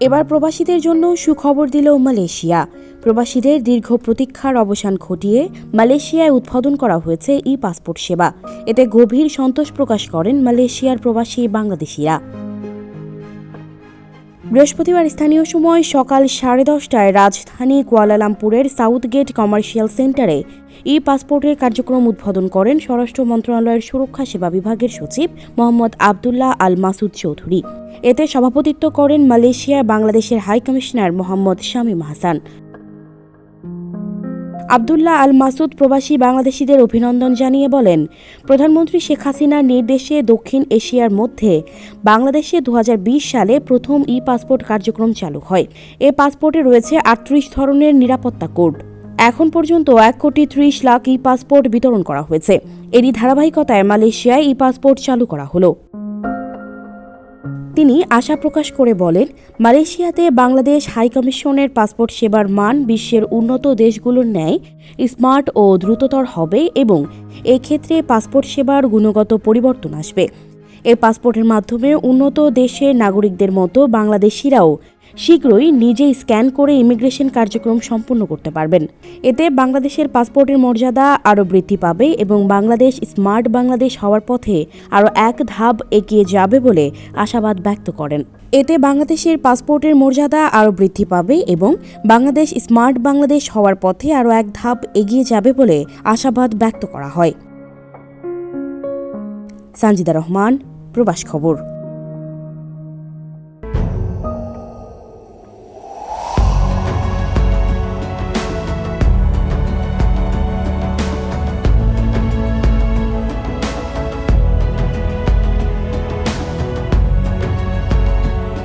এবার প্রবাসীদের জন্য সুখবর দিল মালয়েশিয়া। প্রবাসীদের দীর্ঘ প্রতীক্ষার অবসান ঘটিয়ে মালয়েশিয়ায় উদ্বোধন করা হয়েছে ই পাসপোর্ট সেবা। এতে গভীর সন্তোষ প্রকাশ করেন মালয়েশিয়ার প্রবাসী বাংলাদেশিরা। বৃহস্পতিবার স্থানীয় সময় সকাল 10:30টায় রাজধানী কুয়ালালামপুরের সাউথগেট কমার্শিয়াল সেন্টারে ই পাসপোর্টের কার্যক্রম উদ্বোধন করেন স্বরাষ্ট্র মন্ত্রণালয়ের সুরক্ষা সেবা বিভাগের সচিব মোহাম্মদ আবদুল্লাহ আল মাসুদ চৌধুরী। এতে সভাপতিত্ব করেন মালয়েশিয়ায় বাংলাদেশের হাই কমিশনার মোহাম্মদ শামীম হাসান। আবদুল্লাহ আল মাসুদ প্রবাসী বাংলাদেশিদের অভিনন্দন জানিয়ে বলেন, প্রধানমন্ত্রী শেখ হাসিনার নির্দেশে দক্ষিণ এশিয়ার মধ্যে বাংলাদেশে 2020 সালে প্রথম ই পাসপোর্ট কার্যক্রম চালু হয়। এ পাসপোর্টে রয়েছে 38 ধরনের নিরাপত্তা কোড। এখন পর্যন্ত 1,30,00,000 ই পাসপোর্ট বিতরণ করা হয়েছে। এরই ধারাবাহিকতায় মালয়েশিয়ায় ই পাসপোর্ট চালু করা হলো। তিনি আশা প্রকাশ করে বলেন, মালয়েশিয়াতে বাংলাদেশ হাইকমিশনের পাসপোর্ট সেবার মান বিশ্বের উন্নত দেশগুলোর ন্যায় স্মার্ট ও দ্রুততর হবে এবং এক্ষেত্রে পাসপোর্ট সেবার গুণগত পরিবর্তন আসবে। এই পাসপোর্টের মাধ্যমে উন্নত দেশের নাগরিকদের মতো বাংলাদেশিরাও শীঘ্রই নিজেই স্ক্যান করে ইমিগ্রেশন কার্যক্রম সম্পন্ন করতে পারবেন। এতে বাংলাদেশের পাসপোর্টের মর্যাদা আরও বৃদ্ধি পাবে এবং বাংলাদেশ স্মার্ট বাংলাদেশ হওয়ার পথে আরও এক ধাপ এগিয়ে যাবে বলে আশাবাদ ব্যক্ত করেন। এতে বাংলাদেশের পাসপোর্টের মর্যাদা আরও বৃদ্ধি পাবে এবং বাংলাদেশ স্মার্ট বাংলাদেশ হওয়ার পথে আরও এক ধাপ এগিয়ে যাবে বলে আশাবাদ ব্যক্ত করা হয়। সানজিদা রহমান, প্রবাস খবর।